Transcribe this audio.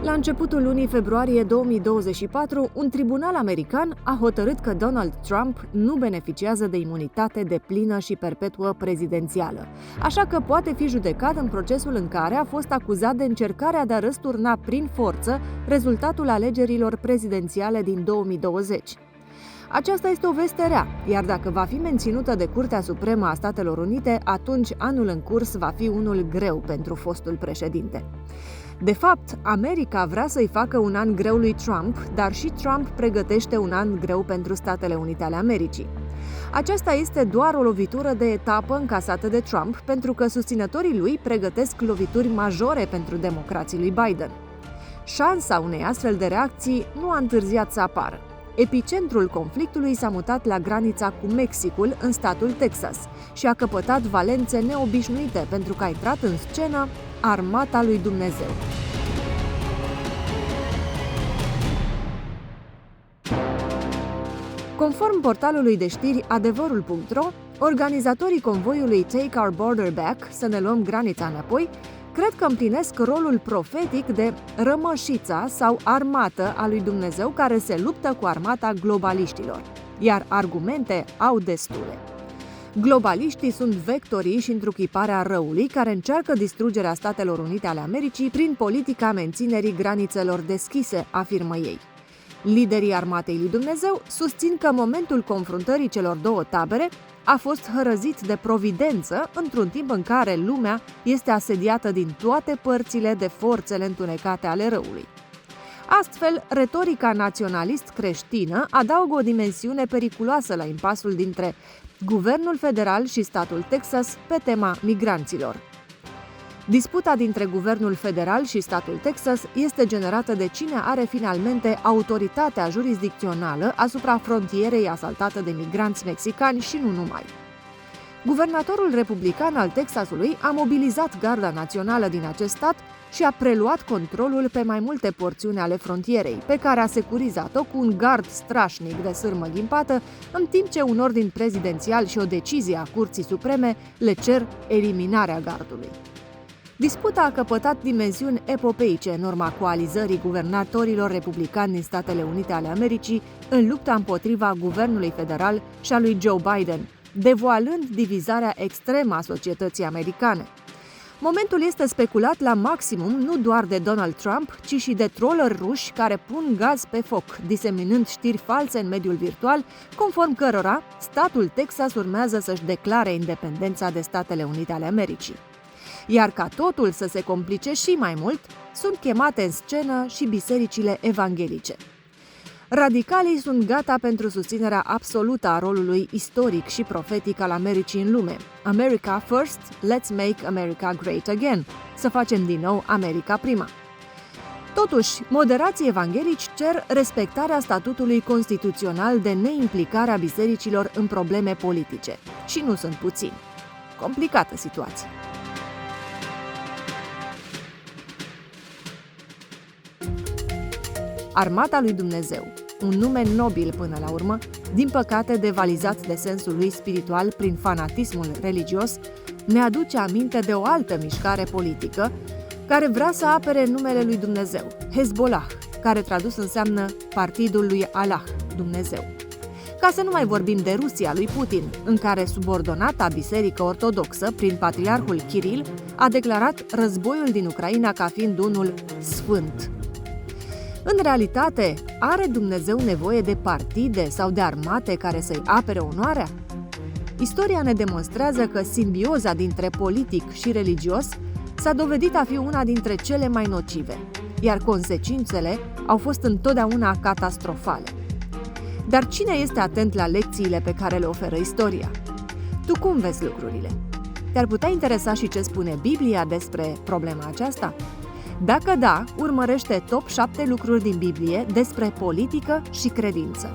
La începutul lunii februarie 2024, un tribunal american a hotărât că Donald Trump nu beneficiază de imunitate deplină și perpetuă prezidențială, așa că poate fi judecat în procesul în care a fost acuzat de încercarea de a răsturna prin forță rezultatul alegerilor prezidențiale din 2020. Aceasta este o veste rea, iar dacă va fi menținută de Curtea Supremă a Statelor Unite, atunci anul în curs va fi unul greu pentru fostul președinte. De fapt, America vrea să-i facă un an greu lui Trump, dar și Trump pregătește un an greu pentru Statele Unite ale Americii. Aceasta este doar o lovitură de etapă încasată de Trump, pentru că susținătorii lui pregătesc lovituri majore pentru democrații lui Biden. Șansa unei astfel de reacții nu a întârziat să apară. Epicentrul conflictului s-a mutat la granița cu Mexicul, în statul Texas, și a căpătat valențe neobișnuite pentru că a intrat în scenă Armata lui Dumnezeu. Conform portalului de știri Adevărul.ro, organizatorii convoiului Take Our Border Back, să ne luăm granița înapoi, cred că împlinesc rolul profetic de rămășița sau armată a lui Dumnezeu care se luptă cu armata globaliștilor, iar argumente au destule. Globaliștii sunt vectorii și întruchiparea răului care încearcă distrugerea Statelor Unite ale Americii prin politica menținerii granițelor deschise, afirmă ei. Liderii Armatei lui Dumnezeu susțin că momentul confruntării celor două tabere a fost hărăzit de providență într-un timp în care lumea este asediată din toate părțile de forțele întunecate ale răului. Astfel, retorica naționalist-creștină adaugă o dimensiune periculoasă la impasul dintre Guvernul Federal și statul Texas pe tema migranților. Disputa dintre Guvernul Federal și statul Texas este generată de cine are finalmente autoritatea jurisdicțională asupra frontierei asaltată de migranți mexicani și nu numai. Guvernatorul republican al Texasului a mobilizat Garda Națională din acest stat și a preluat controlul pe mai multe porțiuni ale frontierei, pe care a securizat-o cu un gard strașnic de sârmă ghimpată, în timp ce un ordin prezidențial și o decizie a Curții Supreme le cer eliminarea gardului. Disputa a căpătat dimensiuni epopeice în urma coalizării guvernatorilor republicani din Statele Unite ale Americii în lupta împotriva guvernului federal și a lui Joe Biden, devoalând divizarea extremă a societății americane. Momentul este speculat la maximum nu doar de Donald Trump, ci și de trolleri ruși care pun gaz pe foc, diseminând știri false în mediul virtual, conform cărora statul Texas urmează să-și declare independența de Statele Unite ale Americii. Iar ca totul să se complice și mai mult, sunt chemate în scenă și bisericile evanghelice. Radicalii sunt gata pentru susținerea absolută a rolului istoric și profetic al Americii în lume. America first, let's make America great again. Să facem din nou America prima. Totuși, moderații evanghelici cer respectarea statutului constituțional de neimplicare a bisericilor în probleme politice. Și nu sunt puțini. Complicată situație. Armata lui Dumnezeu, un nume nobil până la urmă, din păcate devalizat de sensul lui spiritual prin fanatismul religios, ne aduce aminte de o altă mișcare politică care vrea să apere numele lui Dumnezeu, Hezbollah, care tradus înseamnă Partidul lui Allah, Dumnezeu. Ca să nu mai vorbim de Rusia lui Putin, în care subordonata biserică ortodoxă, prin patriarhul Kiril, a declarat războiul din Ucraina ca fiind unul sfânt. În realitate, are Dumnezeu nevoie de partide sau de armate care să-i apere onoarea? Istoria ne demonstrează că simbioza dintre politic și religios s-a dovedit a fi una dintre cele mai nocive, iar consecințele au fost întotdeauna catastrofale. Dar cine este atent la lecțiile pe care le oferă istoria? Tu cum vezi lucrurile? Te-ar putea interesa și ce spune Biblia despre problema aceasta? Dacă da, urmărește top 7 lucruri din Biblie despre politică și credință.